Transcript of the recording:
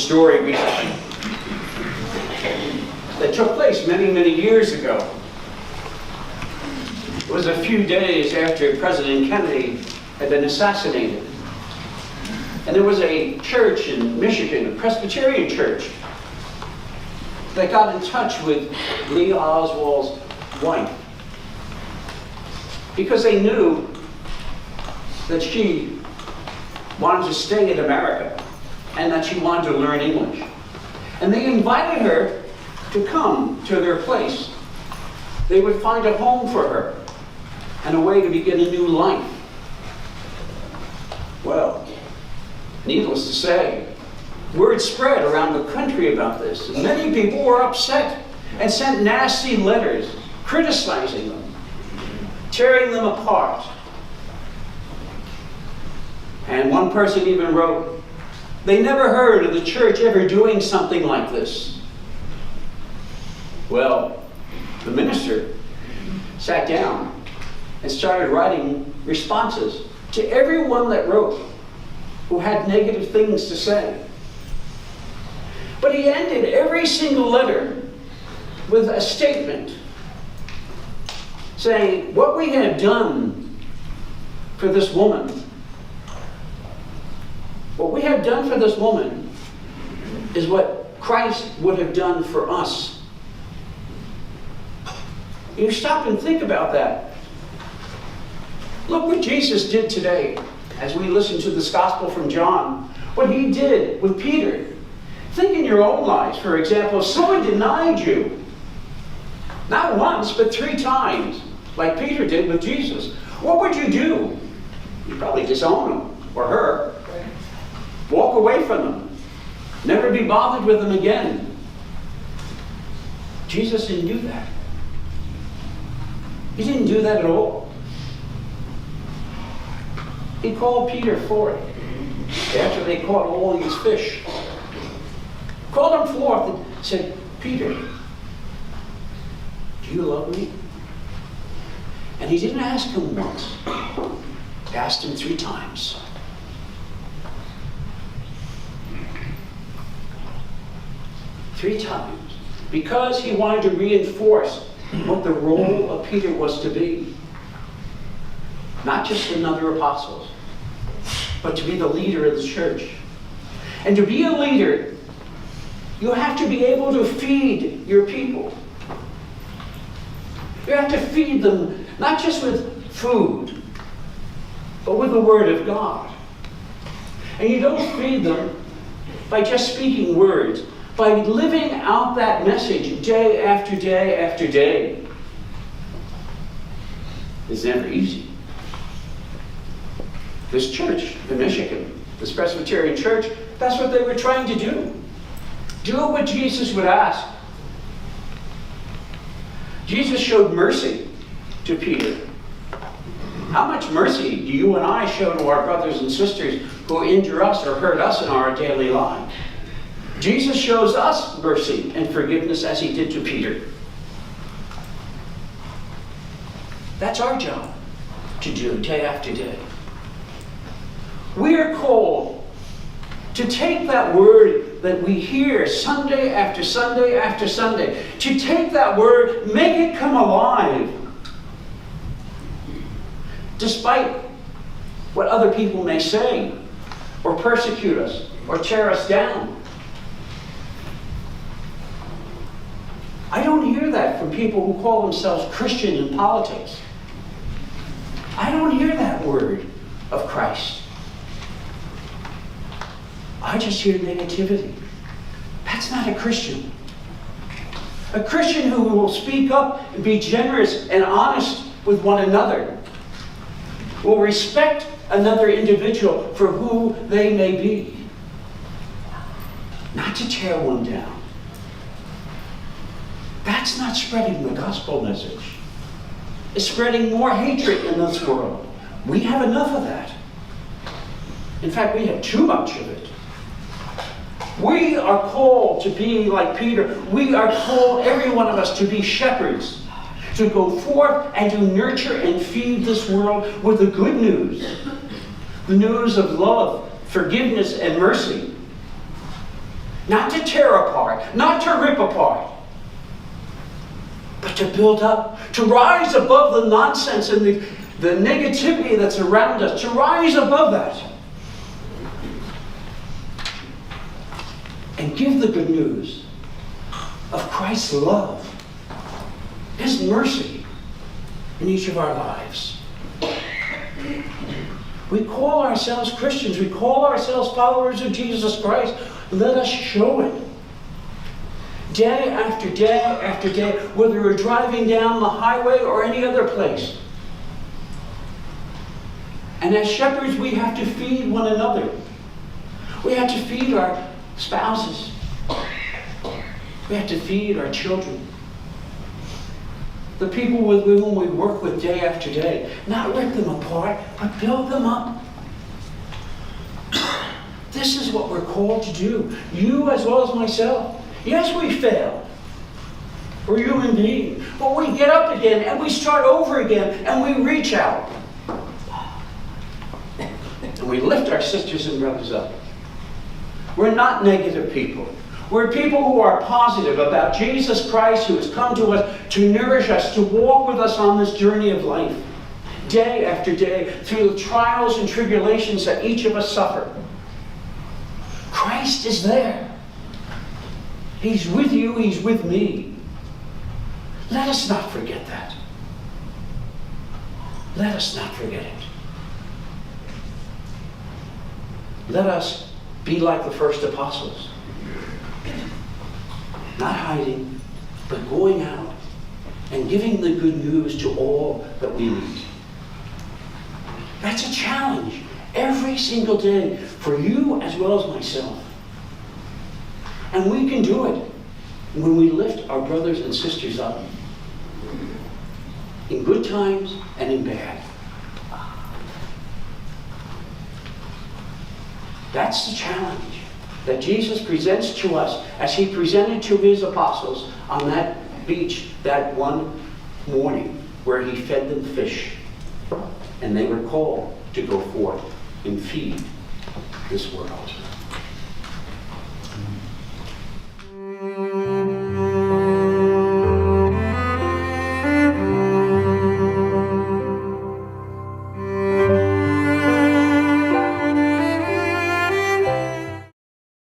story recently that took place many, many years ago. It was a few days after President Kennedy had been assassinated. And there was a church in Michigan, a Presbyterian church, that got in touch with Lee Oswald's wife because they knew that she wanted to stay in America and that she wanted to learn English. And they invited her to come to their place. They would find a home for her and a way to begin a new life. Well, needless to say, word spread around the country about this. Many people were upset and sent nasty letters criticizing them, tearing them apart. And one person even wrote, they never heard of the church ever doing something like this. Well, the minister sat down and started writing responses to everyone that wrote who had negative things to say. But he ended every single letter with a statement saying, what we have done for this woman, what we have done for this woman is what Christ would have done for us. You stop and think about that. Look what Jesus did today as we listen to this gospel from John. What he did with Peter. Think in your own lives, for example, if someone denied you, not once, but 3 times, like Peter did with Jesus, what would you do? You'd probably disown him or her. Walk away from them. Never be bothered with them again. Jesus didn't do that. He didn't do that at all. He called Peter forth after they caught all these fish. Called him forth and said, Peter, do you love me? And he didn't ask him once. He asked him 3 times. Three times. Because he wanted to reinforce what the role of Peter was to be. Not just another apostle, but to be the leader of the church. And to be a leader, you have to be able to feed your people. You have to feed them not just with food, but with the Word of God. And you don't feed them by just speaking words, by living out that message day after day after day. It's never easy. This church in Michigan, this Presbyterian church, that's what they were trying to do. Do what Jesus would ask. Jesus showed mercy to Peter. How much mercy do you and I show to our brothers and sisters who injure us or hurt us in our daily lives? Jesus shows us mercy and forgiveness as he did to Peter. That's our job to do day after day. We are called to take that word that we hear Sunday after Sunday after Sunday, to take that word, make it come alive. Despite what other people may say, or persecute us, or tear us down. I don't hear that from people who call themselves Christian in politics. I don't hear that word of Christ. I just hear negativity. That's not a Christian. A Christian who will speak up and be generous and honest with one another, will respect another individual for who they may be, not to tear one down. That's not spreading the gospel message. It's spreading more hatred in this world. We have enough of that. In fact, we have too much of it. We are called to be like Peter. We are called, every one of us, to be shepherds, to go forth and to nurture and feed this world with the good news. The news of love, forgiveness, and mercy. Not to tear apart, not to rip apart, but to build up, to rise above the nonsense and the negativity that's around us, to rise above that. And give the good news of Christ's love, His mercy in each of our lives. We call ourselves Christians. We call ourselves followers of Jesus Christ. Let us show it. Day after day after day, whether we're driving down the highway or any other place. And as shepherds, we have to feed one another. We have to feed our spouses. We have to feed our children. The people with whom we work with day after day. Not rip them apart, but build them up. This is what we're called to do. You as well as myself. Yes, we fail. We're human beings. But we get up again and we start over again and we reach out. And we lift our sisters and brothers up. We're not negative people. We're people who are positive about Jesus Christ, who has come to us to nourish us, to walk with us on this journey of life. Day after day, through the trials and tribulations that each of us suffer. Christ is there. He's with you, He's with me. Let us not forget that. Let us not forget it. Let us be like the first apostles. Not hiding, but going out and giving the good news to all that we meet. That's a challenge every single day for you as well as myself. And we can do it when we lift our brothers and sisters up. In good times and in bad. That's the challenge that Jesus presents to us as He presented to His apostles on that beach that one morning where He fed them fish. And they were called to go forth and feed this world.